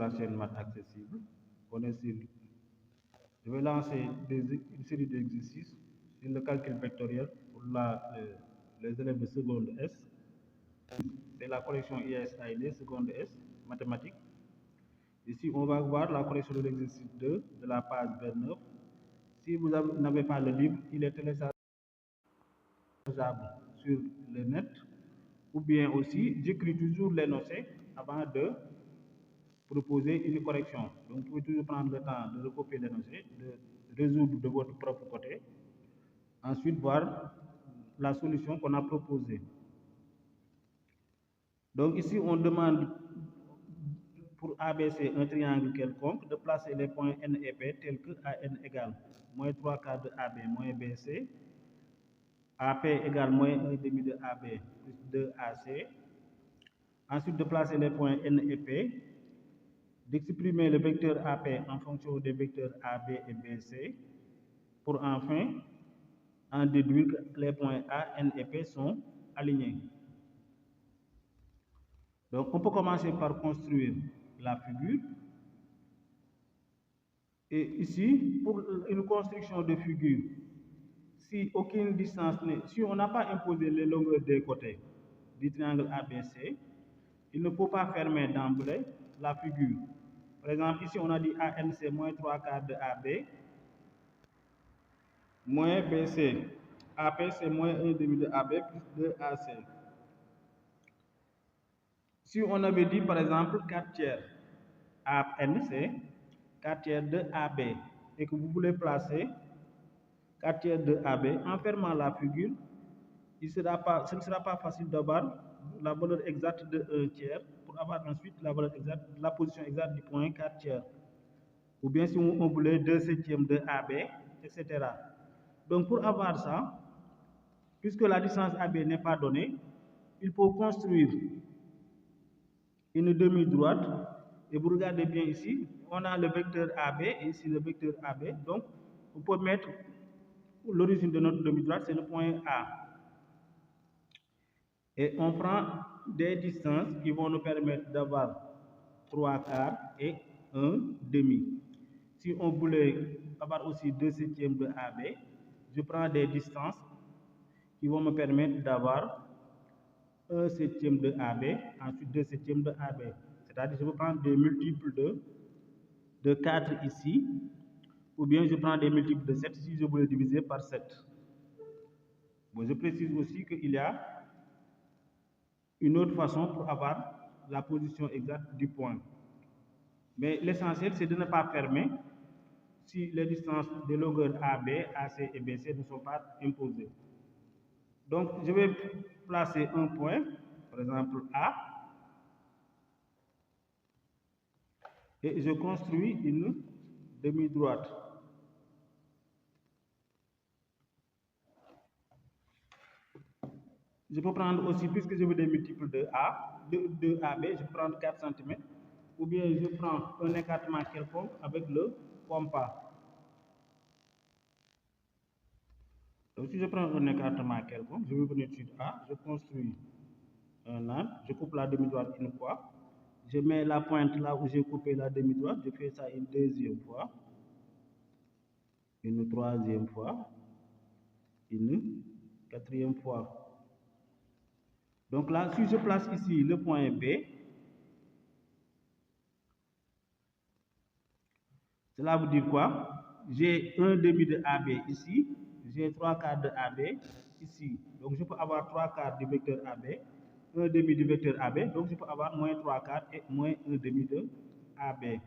la chaîne maths accessible. On est sur... Je vais lancer une série d'exercices sur le calcul vectoriel pour les élèves de seconde S. C'est la correction ISAID, seconde S, mathématiques. Ici, on va voir la correction de l'exercice 2 de la page 29. Si vous n'avez pas le livre, il est téléchargeable sur le net. Ou bien aussi, j'écris toujours l'énoncé avant de proposer une correction. Donc, vous pouvez toujours prendre le temps de recopier l'énoncé, de résoudre de votre propre côté. Ensuite, voir la solution qu'on a proposée. Donc, ici, on demande pour ABC un triangle quelconque de placer les points N et P tels que AN égale moins 3/4 de AB moins BC, AP égale moins 1/2 de AB plus 2AC. Ensuite, de placer les points N et P, d'exprimer le vecteur AP en fonction des vecteurs AB et BC, pour enfin en déduire que les points A, N et P sont alignés. Donc, on peut commencer par construire la figure. Et ici, pour une construction de figure, si aucune distance n'est, si on n'a pas imposé les longueurs des côtés du triangle ABC, il ne faut pas fermer d'emblée la figure. Par exemple, ici on a dit AN c'est moins 3/4 de AB, moins BC. AP c'est moins 1/2 de AB plus 2AC. Si on avait dit par exemple 4 tiers, AN c'est 4 tiers de AB, et que vous voulez placer 4 tiers de AB, en fermant la figure, ce ne sera pas facile d'avoir la valeur exacte de 1 tiers pour avoir ensuite la valeur exacte, la position exacte du point 4 tiers. Ou bien si on voulait 2/7 de AB, etc. Donc pour avoir ça, puisque la distance AB n'est pas donnée, il faut construire une demi-droite. Et vous regardez bien ici, on a le vecteur AB et ici le vecteur AB. Donc, on peut mettre l'origine de notre demi-droite, c'est le point A. Et on prend des distances qui vont nous permettre d'avoir 3/4 et 1/2. Si on voulait avoir aussi 2/7 de AB, je prends des distances qui vont me permettre d'avoir 1/7 de AB, ensuite 2/7 de AB. C'est-à-dire que je peux prendre des multiples de 4 ici, ou bien je prends des multiples de 7 si je voulais diviser par 7. Bon, je précise aussi qu'il y a une autre façon pour avoir la position exacte du point. Mais l'essentiel, c'est de ne pas fermer si les distances de longueur AB, AC et BC ne sont pas imposées. Donc, je vais placer un point, par exemple A, et je construis une demi-droite. Je peux prendre aussi, puisque je veux des multiples de A, de AB, je peux prendre 4 cm, ou bien je prends un écartement quelconque avec le compas. Donc si je prends un écartement quelconque, je vais venir sur A, je construis un arc, je coupe la demi-droite une fois, je mets la pointe là où j'ai coupé la demi-droite, je fais ça une deuxième fois, une troisième fois, une quatrième fois. Donc là, si je place ici le point B, cela veut dire quoi? J'ai 1/2 de AB ici, j'ai 3/4 de AB ici. Donc je peux avoir 3/4 du vecteur AB, 1/2 du vecteur AB, donc je peux avoir moins 3/4 et moins 1/2 de AB.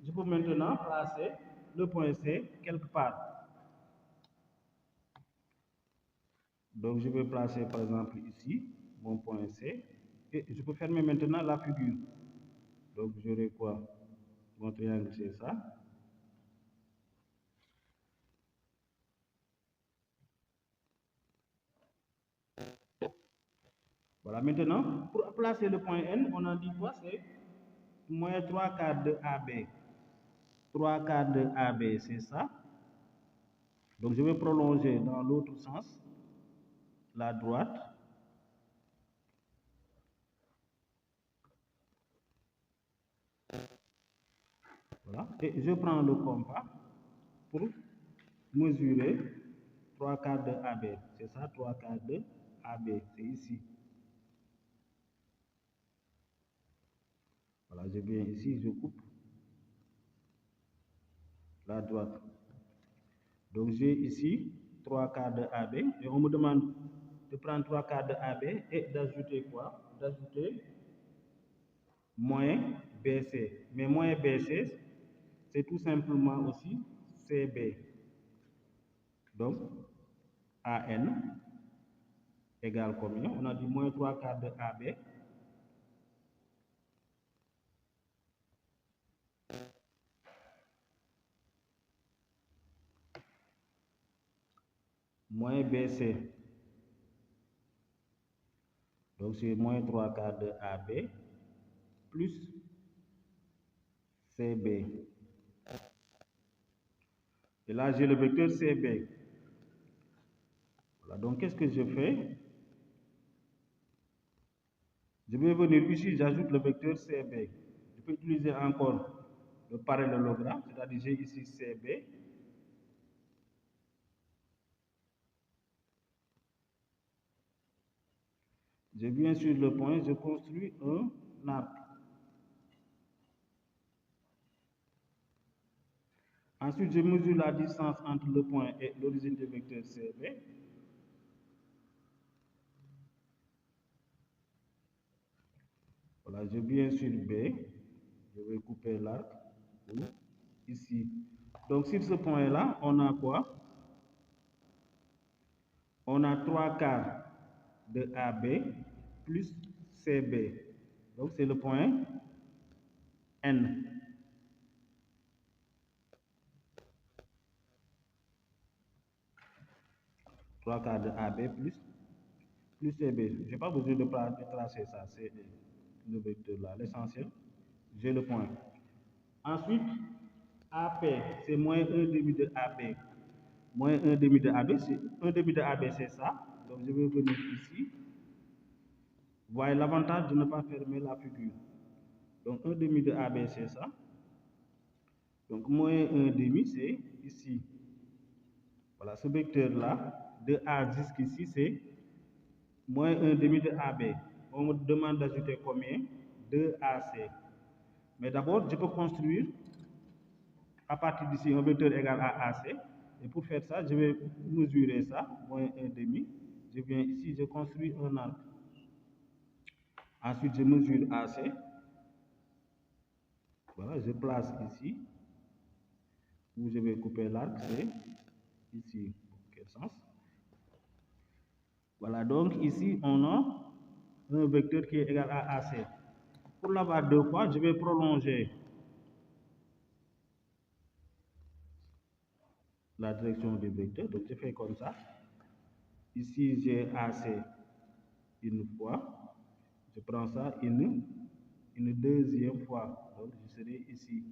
Je peux maintenant placer le point C quelque part. Donc je vais placer par exemple ici mon point C et je peux fermer maintenant la figure. Donc j'aurai quoi? Mon triangle c'est ça. Voilà, maintenant, pour placer le point N, on a dit quoi? C'est moins 3/4 de AB. 3/4 de AB, c'est ça. Donc, je vais prolonger dans l'autre sens, la droite. Voilà. Et je prends le compas pour mesurer 3/4 de AB. C'est ça, 3/4 de AB. C'est ici. Voilà, je viens ici, je coupe la droite. Donc j'ai ici 3/4 de AB et on me demande de prendre 3/4 de AB et d'ajouter quoi? D'ajouter moins BC. Mais moins BC, c'est tout simplement aussi CB. Donc AN égale combien? On a dit moins 3/4 de AB. Moins BC. Donc c'est moins 3/4 de AB plus CB. Et là, j'ai le vecteur CB. Voilà, donc qu'est-ce que je fais? Je vais venir ici, j'ajoute le vecteur CB. Je peux utiliser encore le parallélogramme, c'est-à-dire j'ai ici CB. Je viens sur le point, je construis un arc. Ensuite, je mesure la distance entre le point et l'origine du vecteur CB. Voilà, je viens sur B, je vais couper l'arc ici. Donc sur ce point-là, on a quoi? On a 3/4 de AB plus CB. Donc c'est le point N. Trois quarts de AB plus CB. Je n'ai pas besoin de tracer ça, c'est le vecteur là. L'essentiel, j'ai le point. Ensuite, AP, c'est moins 1/2 de AB. Moins 1/2 de AB, c'est 1/2 de AB, c'est ça. Donc je vais venir ici. Vous voyez l'avantage de ne pas fermer la figure. Donc 1/2 de AB, c'est ça. Donc moins 1/2, c'est ici. Voilà, ce vecteur-là, de A jusqu'ici, c'est moins 1/2 de AB. On me demande d'ajouter combien? 2AC. Mais d'abord, je peux construire à partir d'ici un vecteur égal à AC. Et pour faire ça, je vais mesurer ça, moins 1/2. Je viens ici, je construis un arc. Ensuite, je mesure AC. Voilà, je place ici. Où je vais couper l'arc, c'est ici. Quel sens? Voilà, donc ici, on a un vecteur qui est égal à AC. Pour l'avoir deux fois, je vais prolonger la direction du vecteur. Donc, je fais comme ça. Ici, j'ai AC une fois. Je prends ça une deuxième fois. Donc, je serai ici.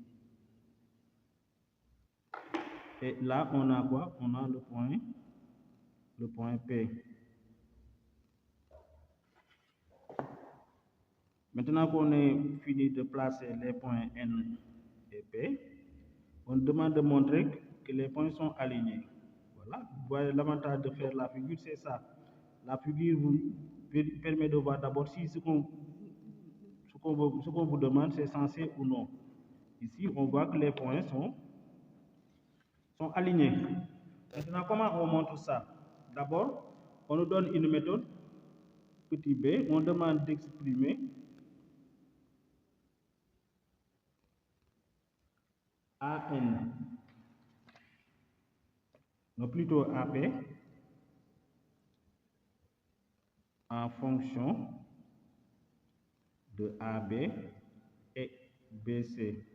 Et là, on a quoi? On a le point P. Maintenant qu'on est fini de placer les points N et P, on demande de montrer que les points sont alignés. Voilà. Vous voyez l'avantage de faire la figure, c'est ça. La figure vous permet de voir d'abord si ce qu'on vous demande, c'est censé ou non. Ici, on voit que les points sont alignés. Maintenant, comment on montre ça? D'abord, on nous donne une méthode, petit b, on demande d'exprimer AN, non plutôt AP, en fonction de AB et BC.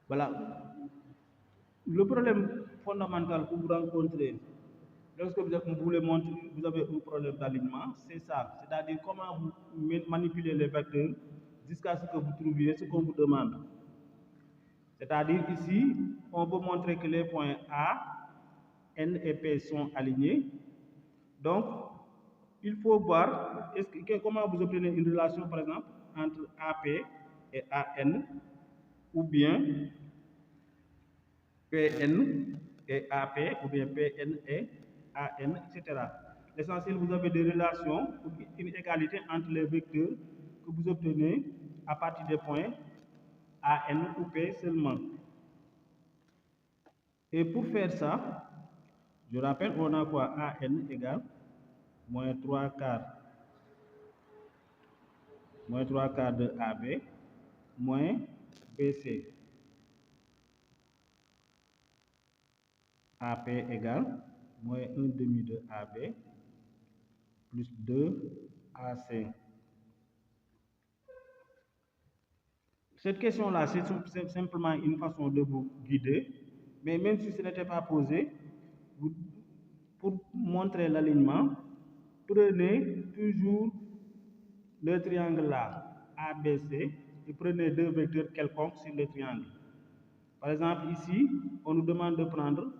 Voilà. Le problème fondamental que vous rencontrez lorsque vous voulez montrer, vous avez un problème d'alignement, c'est ça. C'est-à-dire comment vous manipulez les vecteurs jusqu'à ce que vous trouviez ce qu'on vous demande. C'est-à-dire ici, on veut montrer que les points A, N et P sont alignés. Donc, il faut voir comment vous obtenez une relation, par exemple, entre AP et AN, ou bien PN et AP, ou bien PN et AN, etc. L'essentiel, vous avez des relations, une égalité entre les vecteurs que vous obtenez à partir des points AN ou P seulement. Et pour faire ça, je rappelle, on a quoi? AN égale moins 3 quarts de AB moins BC. AP égale moins 1 demi de AB plus 2 AC. Cette question-là, c'est simplement une façon de vous guider, mais même si ce n'était pas posé, pour montrer l'alignement, prenez toujours le triangle là, ABC, et prenez deux vecteurs quelconques sur le triangle. Par exemple, ici, on nous demande de prendre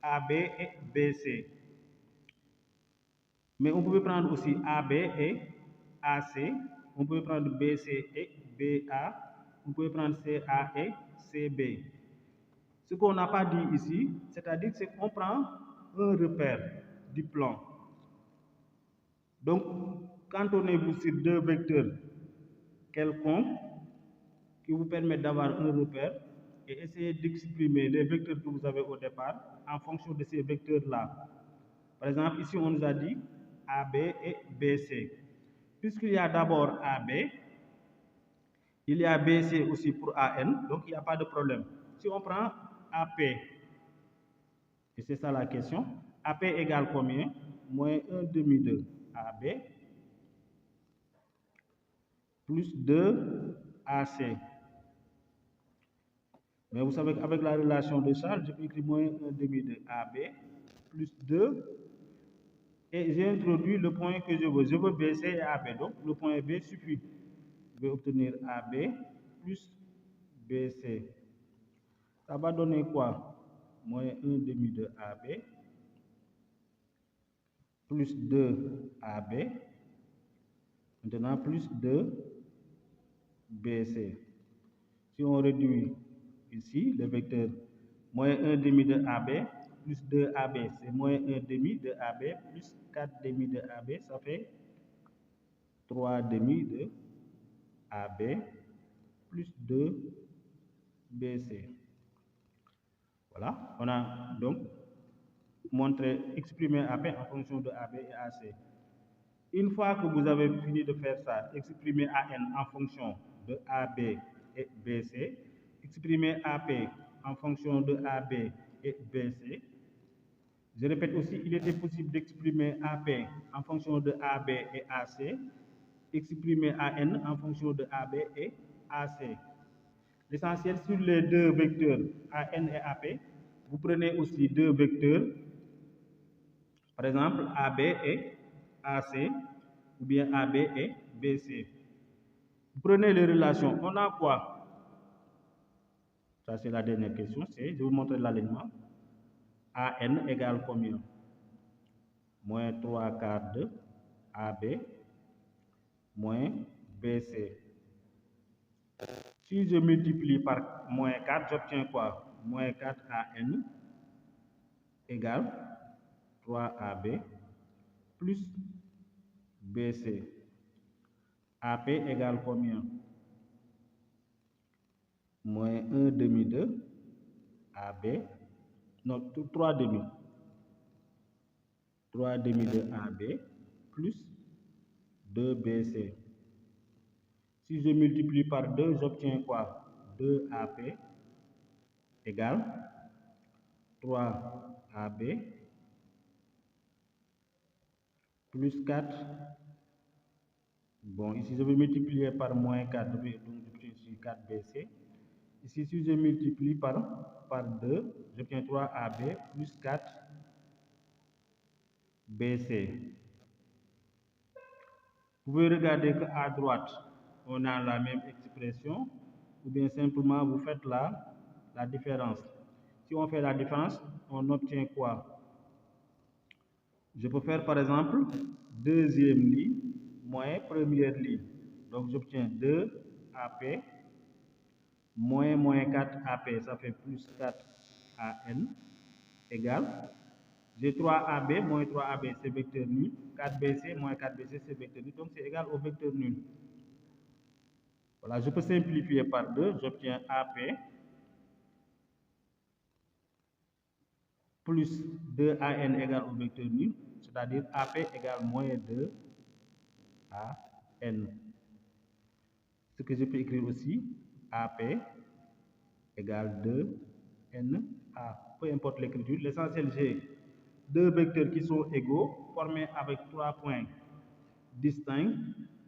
AB et BC. Mais on peut prendre aussi AB et AC, on peut prendre BC et BA, on peut prendre CA et CB. Ce qu'on n'a pas dit ici, c'est-à-dire qu'on prend un repère du plan. Donc, quand on est sur deux vecteurs quelconques qui vous permettent d'avoir un repère et essayer d'exprimer les vecteurs que vous avez au départ en fonction de ces vecteurs-là. Par exemple, ici, on nous a dit AB et BC. Puisqu'il y a d'abord AB, il y a BC aussi pour AN, donc il n'y a pas de problème. Si on prend AP, et c'est ça la question, AP égale combien? Moins 1 demi de AB plus 2 AC. Mais vous savez qu'avec la relation de charge, je peux écrire moins 1 demi de AB plus 2. Et j'ai introduit le point que je veux. Je veux BC et AB. Donc le point B suffit. Je vais obtenir AB plus BC. Ça va donner quoi? Moins 1 demi de AB plus 2 AB. Maintenant plus 2 BC. Si on réduit ici le vecteur moins 1 demi de AB plus 2 AB, c'est moins 1 demi de AB plus 4 demi de AB, ça fait 3 demi de AB plus 2 BC. Voilà, on a donc montré, exprimé AB en fonction de AB et AC. Une fois que vous avez fini de faire ça, exprimer AN en fonction de AB et BC, exprimer AP en fonction de AB et BC. Je répète aussi, il était possible d'exprimer AP en fonction de AB et AC, exprimer AN en fonction de AB et AC. L'essentiel sur les deux vecteurs AN et AP, vous prenez aussi deux vecteurs, par exemple AB et AC, ou bien AB et BC. Vous prenez les relations, on a quoi? Ça c'est la dernière question, je vais vous montrer l'alignement. AN égale combien? Moins 3 quarts de AB moins BC. Si je multiplie par moins 4, j'obtiens quoi? Moins 4 AN égale 3 AB plus BC. AP égale combien? Moins 1 demi de AB, non, 3 demi. 3 demi de AB plus 2 BC. Si je multiplie par 2, j'obtiens quoi? 2 AP égale 3 AB plus 4. Bon, ici je vais multiplier par moins 4, donc j'obtiens ici 4 BC. Ici, si je multiplie par 2, j'obtiens 3 AB plus 4 BC. Vous pouvez regarder qu'à droite, on a la même expression, ou bien simplement vous faites la différence. Si on fait la différence, on obtient quoi? Je peux faire par exemple deuxième ligne moins première ligne. Donc j'obtiens 2 AP moins 4 AP, ça fait plus 4 AN égale. J'ai 3AB, moins 3AB, c'est vecteur nul. 4BC, moins 4BC, c'est vecteur nul. Donc, c'est égal au vecteur nul. Voilà, je peux simplifier par 2. J'obtiens AP plus 2AN égale au vecteur nul. C'est-à-dire AP égale moins 2AN. Ce que je peux écrire aussi, AP égale 2NA. Peu importe l'écriture. L'essentiel, j'ai deux vecteurs qui sont égaux, formés avec 3 points distincts.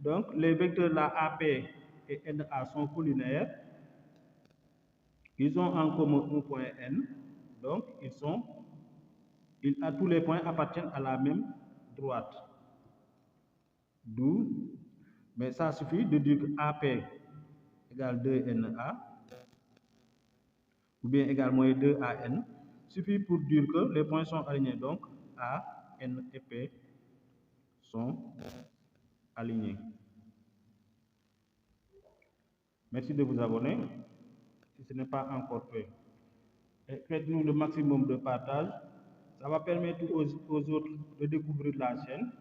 Donc, les vecteurs là, AP et NA sont collinaires. Ils ont en commun un point N. Donc, tous les points appartiennent à la même droite. D'où, mais ça suffit de dire que AP égale 2NA ou bien égale moins 2AN. Suffit pour dire que les points sont alignés. Donc, A, N et P sont alignés. Merci de vous abonner si ce n'est pas encore fait. Et faites-nous le maximum de partage. Ça va permettre aux autres de découvrir la chaîne.